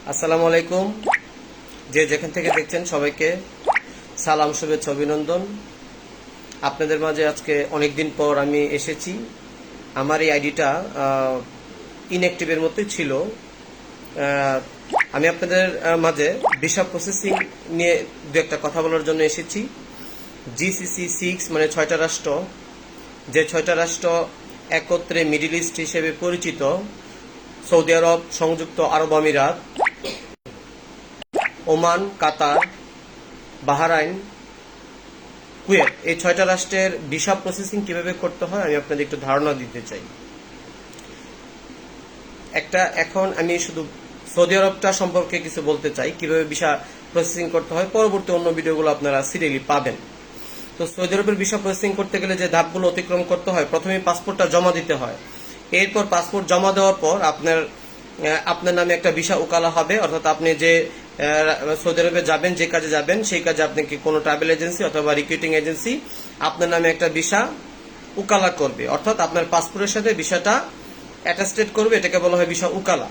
আসসালামু আলাইকুম। যে যেখান থেকে দেখছেন সবাইকে সালাম, শুভেচ্ছা, অভিনন্দন। আপনাদের মাঝে আজকে অনেকদিন পর আমি এসেছি। আমার এই আইডিটা ইনঅ্যাক্টিভের মতোই ছিল। আমি আপনাদের মাঝে ভিসা প্রসেসিং নিয়ে দু একটা কথা বলার জন্য এসেছি। GCC6 মানে 6টা রাষ্ট্র, যে 6টা রাষ্ট্র একত্রে মিডল ইস্ট হিসেবে পরিচিত, সৌদি আরব, সংযুক্ত আরব আমিরাত, ওমান, কাতার, বাহরাইন, কুয়েত, এই 6টা রাষ্ট্রের ভিসা প্রসেসিং কিভাবে করতে হয় আমি আপনাদের একটু ধারণা দিতে চাই। এখন আমি শুধু সৌদি আরবটা সম্পর্কে কিছু বলতে চাই, কিভাবে ভিসা প্রসেসিং করতে হয়। পরবর্তী অন্য ভিডিওগুলো আপনারা সিরিয়ালি পাবেন। তো সৌদি আরবের ভিসা প্রসেসিং করতে গেলে যে ধাপগুলো অতিক্রম করতে হয়, প্রথমে পাসপোর্টটা জমা দিতে হয়। এরপর পাসপোর্ট জমা দেওয়ার পর আপনার নামে একটা ভিসা উকালা হবে, অর্থাৎ আপনি যে সৌদি আরবে যাবেন, যে কাজে যাবেন, সেই কাজে আপনাকে কোনো ট্রাভেল এজেন্সি অথবা রিক্রুটিং এজেন্সি আপনার নামে একটা ভিসা উকালা করবে, অর্থাৎ আপনার পাসপোর্টের সাথে ভিসাটা অ্যাটাস্টেড করবে। এটাকে বলা হয় ভিসা উকালা।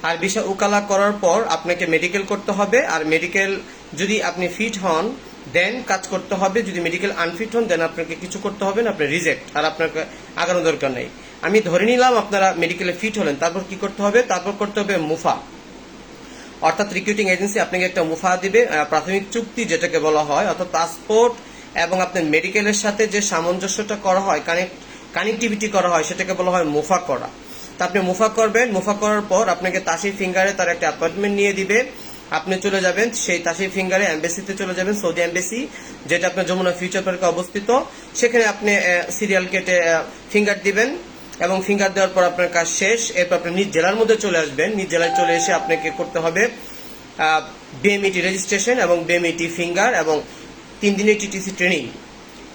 আর ভিসা উকালা করার পর আপনাকে মেডিকেল করতে হবে। আর মেডিকেল যদি আপনি ফিট হন দেন কাজ করতে হবে, যদি মেডিকেল আনফিট হন দেন আপনাকে কিছু করতে হবে না, আপনি রিজেক্ট, আর আপনাকে আগানো দরকার নেই। আমি ধরে নিলাম আপনারা মেডিকেলে ফিট হলেন, তারপর কি করতে হবে? তারপর করতে হবে মুফা, অর্থাৎ রিক্রুটিং এজেন্সি আপনাকে একটা মুফা দিবে, প্রাথমিক চুক্তি যেটাকে বলা হয়, অর্থাৎ পাসপোর্ট এবং আপনার মেডিকেলের সাথে যে সামঞ্জস্যটা করা হয়, কানেক্টিভিটি করা হয়, সেটাকে বলা হয় মুফা করা। তা আপনি মুফা করবেন। মুফা করার পর আপনাকে তাসির ফিঙ্গারে তার একটা অ্যাপয়েন্টমেন্ট নিয়ে দিবে। আপনি চলে যাবেন সেই তাসির ফিঙ্গারে এমবেসিতে চলে যাবেন, সৌদি এমবেসি, যেটা আপনার যমুনা ফিউচার পার্কে অবস্থিত। সেখানে আপনি সিরিয়াল কেটে ফিঙ্গার দিবেন এবং ফিঙ্গার দেওয়ার পর আপনার কাজ শেষ। এরপর আপনি নিজ জেলার মধ্যে চলে আসবেন। নিজ জেলায় চলে এসে আপনাকে করতে হবে বিএমইটি রেজিস্ট্রেশন এবং বিএমইটি ফিঙ্গার এবং 3 দিনের টিটিসি ট্রেনিং।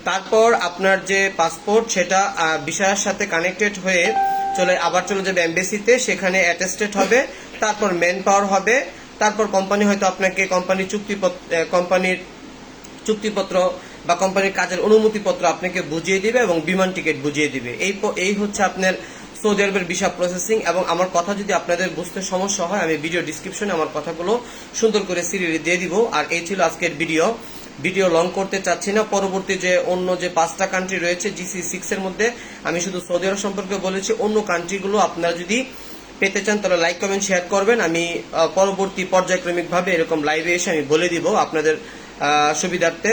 তারপর আপনার যে পাসপোর্ট সেটা ভিসার সাথে কানেক্টেড হয়ে আবার চলে যাবে এমবেসিতে, সেখানে অ্যাটেস্টেড হবে। তারপর ম্যান পাওয়ার হবে। তারপর কোম্পানি হয়তো আপনাকে কোম্পানির চুক্তিপত্র বা কোম্পানির কাজের অনুমতিপত্র আপনাকে বুঝিয়ে দিবে এবং বিমান টিকিট বুঝিয়ে দিবে। এই হচ্ছে আপনার সৌদি আরবের ভিসা প্রসেসিং। এবং আমার কথা যদি আপনাদের বুঝতে সমস্যা হয়, আমি ভিডিও ডিসক্রিপশনে আমার কথাগুলো সুন্দর করে সিরিয়ালি দিয়ে দিব। আর এই ছিল আজকের ভিডিও লং করতে চাচ্ছি না। পরবর্তী যে অন্য যে 5টা কান্ট্রি রয়েছে GCC6 এর মধ্যে, আমি শুধু সৌদি আরব সম্পর্কে বলেছি। অন্য কান্ট্রিগুলো আপনারা যদি পেতে চান তাহলে লাইক, কমেন্ট, শেয়ার করবেন। আমি পরবর্তী পর্যায়ক্রমিকভাবে এরকম লাইভে এসে আমি বলে দিব আপনাদের সুবিধার্থে।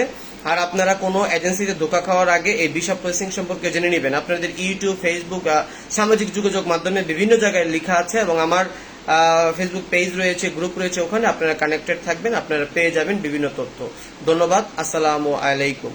আর আপনারা কোনো এজেন্সিতে ধোকা খাওয়ার আগে এই ভিসা প্রসেসিং সম্পর্কে জেনে নেবেন। আপনাদের ইউটিউব, ফেসবুক, সামাজিক যোগাযোগ মাধ্যমে বিভিন্ন জায়গায় লেখা আছে এবং আমার ফেসবুক পেজ রয়েছে, গ্রুপ রয়েছে, ওখানে আপনারা কানেক্টেড থাকবেন, আপনারা পেয়ে যাবেন বিভিন্ন তথ্য। ধন্যবাদ। আসসালামু আলাইকুম।